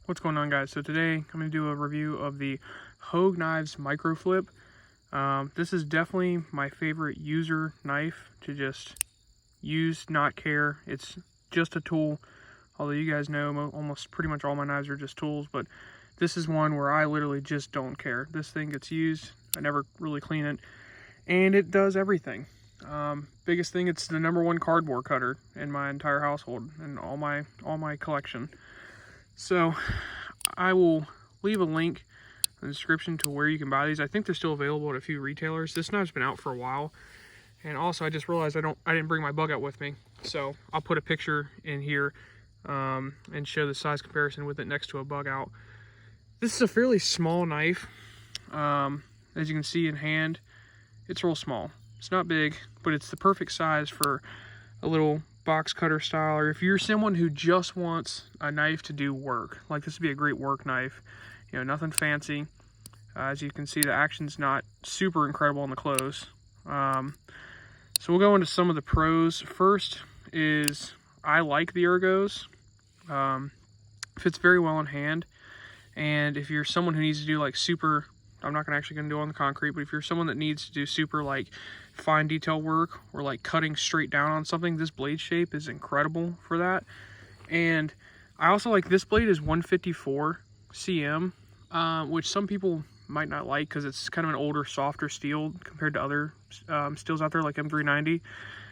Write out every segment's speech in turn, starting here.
What's going on, guys? So today I'm going to do a review of the Hogue knives Microflip. This is definitely my favorite user knife to just use, not care. It's just a tool, although you guys know almost pretty much all my knives are just tools, but this is one where I literally just don't care. This thing gets used, I never really clean it, and it does everything. Biggest thing, it's the #1 cardboard cutter in my entire household and all my collection. So I will leave a link in the description to where you can buy these. I think they're still available at a few retailers. This knife's been out for a while, and also I just realized I didn't bring my bug out with me, so I'll put a picture in here and show the size comparison with it next to a bug out. This is a fairly small knife. As you can see in hand, it's real small. It's not big, but it's the perfect size for a little box cutter style, or if you're someone who just wants a knife to do work, like this would be a great work knife. You know, nothing fancy. As you can see, the action's not super incredible on the close. So we'll go into some of the pros. First is I like the ergos. Fits very well in hand, and if you're someone who needs to do like super, I'm not actually going to do it on the concrete, but if you're someone that needs to do super like fine detail work or like cutting straight down on something, this blade shape is incredible for that. And I also like this blade is 154 cm, which some people might not like because it's kind of an older, softer steel compared to other steels out there like M390,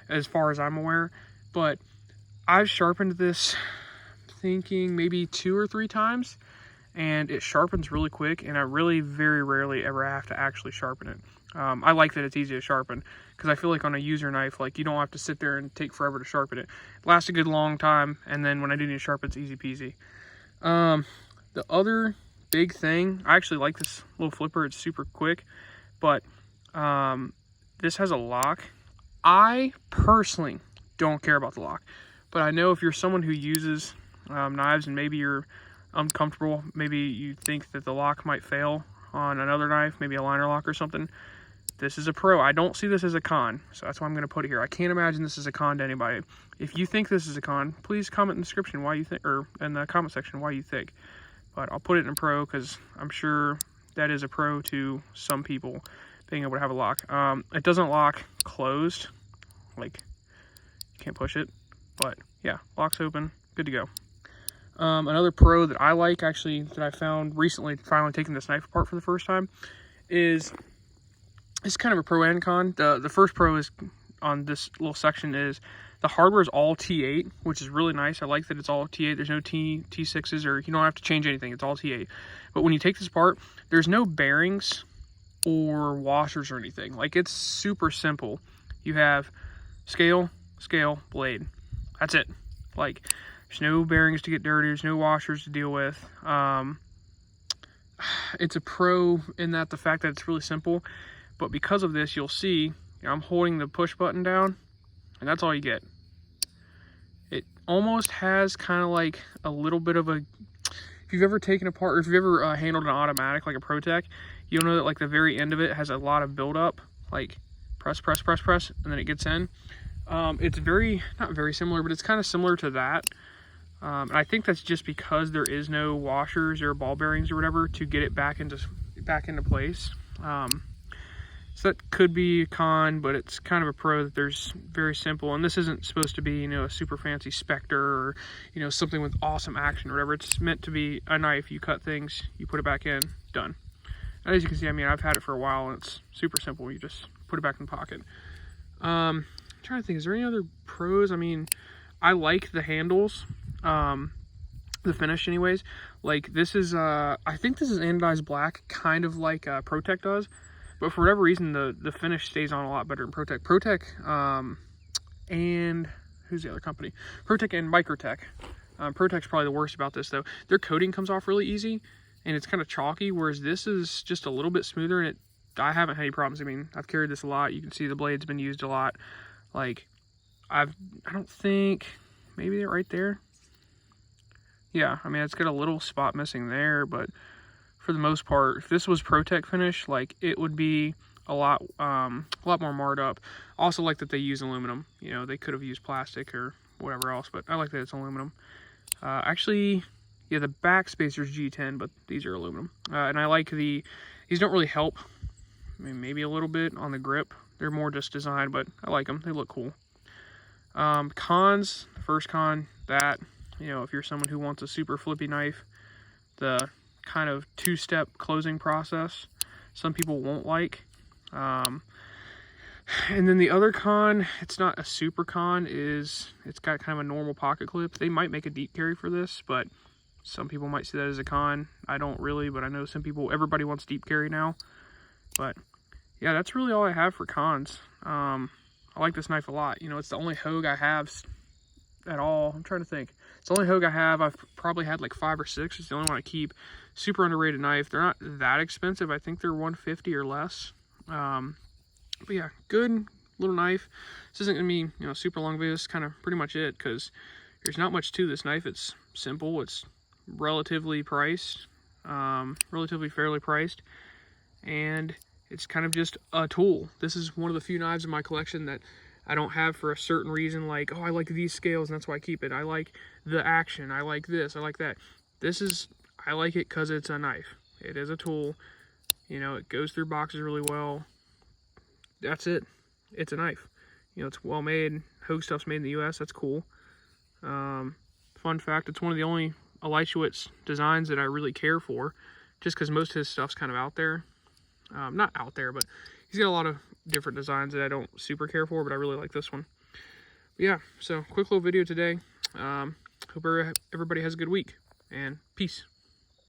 as far as I'm aware. But I've sharpened this thinking maybe 2 or 3 times, and it sharpens really quick, and I really very rarely ever have to actually sharpen it. I like that it's easy to sharpen, because I feel like on a user knife, like, you don't have to sit there and take forever to sharpen it. It lasts a good long time, and then when I do need to sharpen, it's easy peasy. The other big thing, I actually like this little flipper. It's super quick, but this has a lock. I personally don't care about the lock, but I know if you're someone who uses knives and maybe you're uncomfortable, maybe you think that the lock might fail on another knife, maybe a liner lock or something, this is a pro. I don't see this as a con, so that's why I'm going to put it here. I can't imagine this is a con to anybody. If you think this is a con, please comment in the description why you think, or in the comment section why you think. But I'll put it in pro because I'm sure that is a pro to some people, being able to have a lock. It doesn't lock closed, like you can't push it, but yeah, locks open, good to go. Another pro that I like, actually, that I found recently, finally taking this knife apart for the first time, is it's kind of a pro and con. The first pro is on this little section is the hardware is all T8, which is really nice. I like that it's all T8. There's no T6s, or you don't have to change anything. It's all T8. But when you take this apart, there's no bearings or washers or anything. Like, it's super simple. You have scale, blade. That's it. Like, there's no bearings to get dirty. There's no washers to deal with. It's a pro in that the fact that it's really simple. But because of this, you'll see, you know, I'm holding the push button down, and that's all you get. It almost has kind of like a little bit of a, if you've ever taken apart, or if you've ever handled an automatic like a ProTech, you'll know that like the very end of it has a lot of buildup, like press, and then it gets in. It's not very similar, but it's kind of similar to that. And I think that's just because there is no washers or ball bearings or whatever to get it back into place. So that could be a con, but it's kind of a pro that there's very simple. And this isn't supposed to be, you know, a super fancy Spectre or, you know, something with awesome action or whatever. It's meant to be a knife. You cut things, you put it back in, done. And as you can see, I mean, I've had it for a while, and it's super simple. You just put it back in the pocket. I'm trying to think, is there any other pros? I mean, I like the handles. The finish anyways. Like, this is I think this is anodized black, kind of like ProTech does, but for whatever reason the finish stays on a lot better than ProTech. And who's the other company? ProTech and Microtech. ProTech's probably the worst about this though. Their coating comes off really easy and it's kind of chalky, whereas this is just a little bit smoother, and I haven't had any problems. I mean, I've carried this a lot. You can see the blade's been used a lot. Like, I don't think, maybe they're right there. Yeah, I mean, it's got a little spot missing there, but for the most part, if this was ProTech finish, like, it would be a lot more marred up. Also like that they use aluminum. You know, they could have used plastic or whatever else, but I like that it's aluminum. Actually, Yeah, the back spacer's G10, but these are aluminum. And I like these don't really help. I mean, maybe a little bit on the grip. They're more just designed, but I like them. They look cool. Cons, the first con, that, you know, if you're someone who wants a super flippy knife, the kind of two-step closing process, some people won't like. And then the other con, it's not a super con, is it's got kind of a normal pocket clip. They might make a deep carry for this, but some people might see that as a con. I don't really, but I know some people, everybody wants deep carry now. But yeah, that's really all I have for cons. I like this knife a lot. You know, it's the only Hogue I have at all. I'm trying to think. It's the only Hogue I have. I've probably had like 5 or 6. It's the only one I keep. Super underrated knife. They're not that expensive. I think they're $150 or less. But yeah, good little knife. This isn't gonna be, you know, super long video. This is kind of pretty much it, because there's not much to this knife. It's simple. It's relatively priced, relatively fairly priced, and it's kind of just a tool. This is one of the few knives in my collection that I don't have for a certain reason, like, oh, I like these scales and that's why I keep it. I like the action. I like this. I like that. I like it because it's a knife. It is a tool. You know, it goes through boxes really well. That's it. It's a knife. You know, it's well made. Hogue stuff's made in the US. That's cool. Fun fact, it's one of the only Elysiowicz designs that I really care for, just because most of his stuff's kind of out there. Not out there, but he's got a lot of different designs that I don't super care for, but I really like this one. But yeah, so quick little video today. Hope everybody has a good week, and peace.